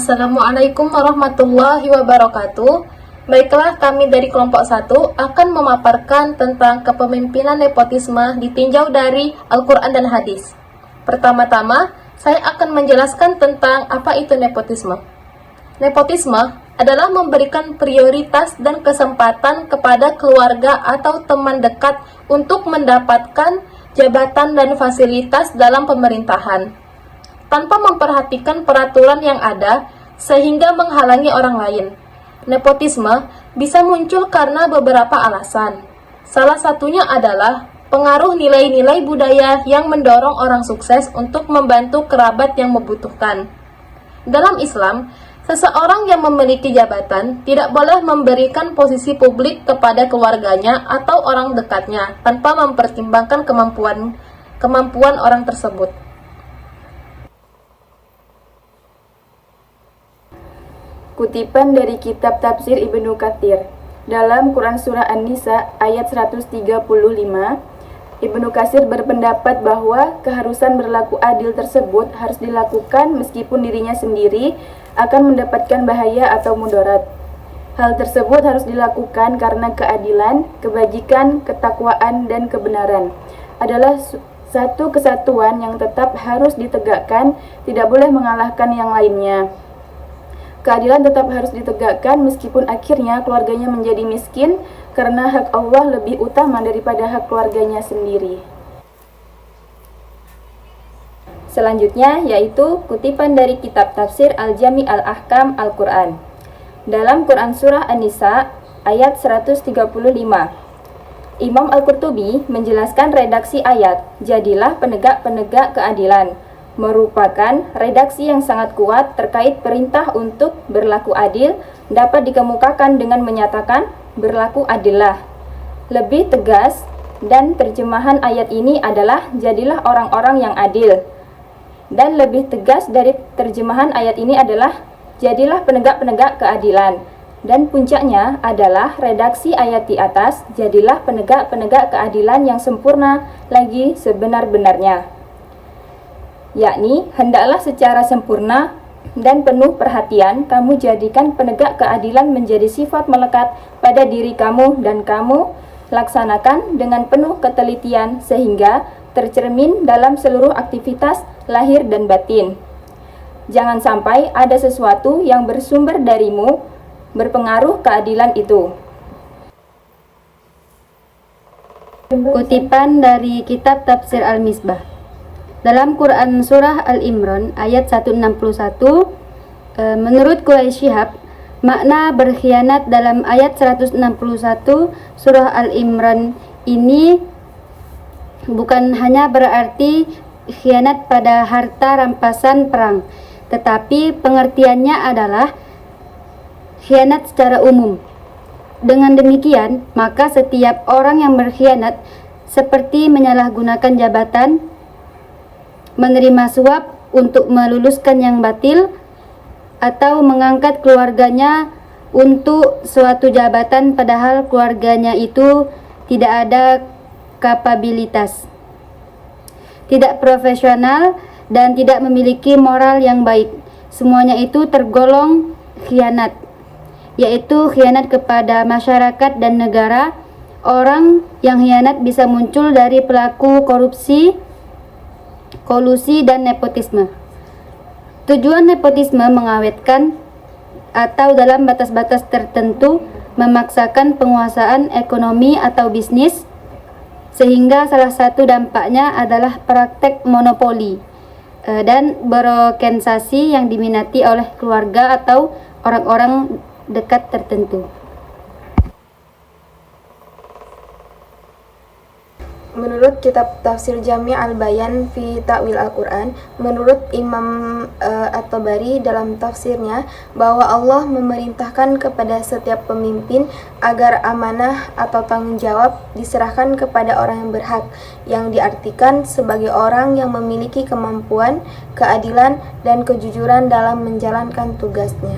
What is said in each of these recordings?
Assalamualaikum warahmatullahi wabarakatuh. Baiklah, kami dari kelompok 1 akan memaparkan tentang kepemimpinan nepotisme ditinjau dari Al-Quran dan Hadis. Pertama-tama, saya akan menjelaskan tentang apa itu nepotisme. Nepotisme adalah memberikan prioritas dan kesempatan kepada keluarga atau teman dekat untuk mendapatkan jabatan dan fasilitas dalam pemerintahan, tanpa memperhatikan peraturan yang ada sehingga menghalangi orang lain. Nepotisme bisa muncul karena beberapa alasan. Salah satunya adalah pengaruh nilai-nilai budaya yang mendorong orang sukses untuk membantu kerabat yang membutuhkan. Dalam Islam, seseorang yang memiliki jabatan tidak boleh memberikan posisi publik kepada keluarganya atau orang dekatnya tanpa mempertimbangkan kemampuan orang tersebut. Kutipan dari kitab tafsir Ibnu Katsir. Dalam Quran Surah An-Nisa ayat 135, Ibnu Katsir berpendapat bahwa keharusan berlaku adil tersebut harus dilakukan meskipun dirinya sendiri akan mendapatkan bahaya atau mudarat. Hal tersebut harus dilakukan karena keadilan, kebajikan, ketakwaan, dan kebenaran adalah satu kesatuan yang tetap harus ditegakkan, tidak boleh mengalahkan yang lainnya. Keadilan tetap harus ditegakkan meskipun akhirnya keluarganya menjadi miskin karena hak Allah lebih utama daripada hak keluarganya sendiri. Selanjutnya yaitu kutipan dari kitab tafsir Al-Jami' Al-Ahkam Al-Quran. Dalam Quran Surah An-Nisa ayat 135, Imam Al-Qurtubi menjelaskan redaksi ayat "Jadilah penegak-penegak keadilan" merupakan redaksi yang sangat kuat terkait perintah untuk berlaku adil dapat dikemukakan dengan menyatakan berlaku adillah. Lebih tegas dan terjemahan ayat ini adalah jadilah orang-orang yang adil. Dan lebih tegas dari terjemahan ayat ini adalah jadilah penegak-penegak keadilan. Dan puncaknya adalah redaksi ayat di atas, jadilah penegak-penegak keadilan yang sempurna lagi sebenar-benarnya. Yakni, hendaklah secara sempurna dan penuh perhatian kamu jadikan penegak keadilan menjadi sifat melekat pada diri kamu dan kamu laksanakan dengan penuh ketelitian sehingga tercermin dalam seluruh aktivitas lahir dan batin. Jangan sampai ada sesuatu yang bersumber darimu berpengaruh keadilan itu. Kutipan dari kitab tafsir Al-Misbah. Dalam Quran Surah Al-Imran ayat 161, menurut Quraish Shihab, makna berkhianat dalam ayat 161 Surah Al-Imran ini bukan hanya berarti khianat pada harta rampasan perang, tetapi pengertiannya adalah khianat secara umum. Dengan demikian, maka setiap orang yang berkhianat seperti menyalahgunakan jabatan, menerima suap untuk meluluskan yang batil, atau mengangkat keluarganya untuk suatu jabatan padahal keluarganya itu tidak ada kapabilitas, tidak profesional, dan tidak memiliki moral yang baik. Semuanya itu tergolong khianat, yaitu khianat kepada masyarakat dan negara. Orang yang khianat bisa muncul dari pelaku korupsi, kolusi, dan nepotisme. Tujuan nepotisme mengawetkan atau dalam batas-batas tertentu memaksakan penguasaan ekonomi atau bisnis, sehingga salah satu dampaknya adalah praktek monopoli dan berorganisasi yang diminati oleh keluarga atau orang-orang dekat tertentu. Menurut kitab tafsir Jami' al-Bayan fi Ta'wil Al-Quran, menurut Imam At-Tabari dalam tafsirnya bahwa Allah memerintahkan kepada setiap pemimpin agar amanah atau tanggung jawab diserahkan kepada orang yang berhak, yang diartikan sebagai orang yang memiliki kemampuan, keadilan, dan kejujuran dalam menjalankan tugasnya.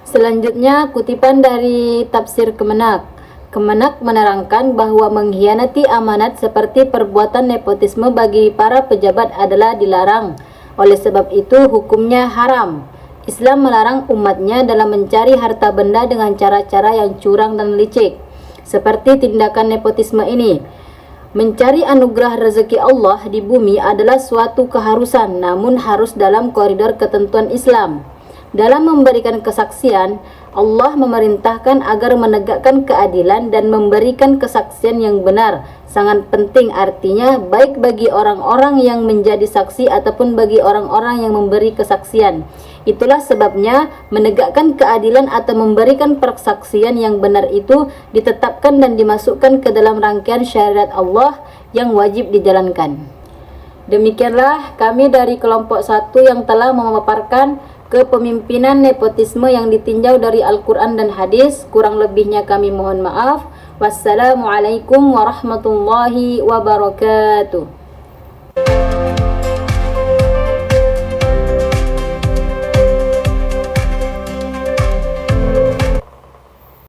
Selanjutnya kutipan dari tafsir Kemenak. Kemenak menerangkan bahwa mengkhianati amanat seperti perbuatan nepotisme bagi para pejabat adalah dilarang Oleh sebab itu hukumnya haram. Islam melarang umatnya dalam mencari harta benda dengan cara-cara yang curang dan licik, seperti tindakan nepotisme ini. Mencari anugerah rezeki Allah di bumi adalah suatu keharusan, namun harus dalam koridor ketentuan Islam. Dalam memberikan kesaksian, Allah memerintahkan agar menegakkan keadilan dan memberikan kesaksian yang benar. Sangat penting, artinya baik bagi orang-orang yang menjadi saksi ataupun bagi orang-orang yang memberi kesaksian. Itulah sebabnya menegakkan keadilan atau memberikan persaksian yang benar itu ditetapkan dan dimasukkan ke dalam rangkaian syariat Allah yang wajib dijalankan. Demikianlah kami dari kelompok 1 yang telah memaparkan kepemimpinan nepotisme yang ditinjau dari Al-Quran dan hadis. Kurang lebihnya kami mohon maaf. Wassalamualaikum warahmatullahi wabarakatuh.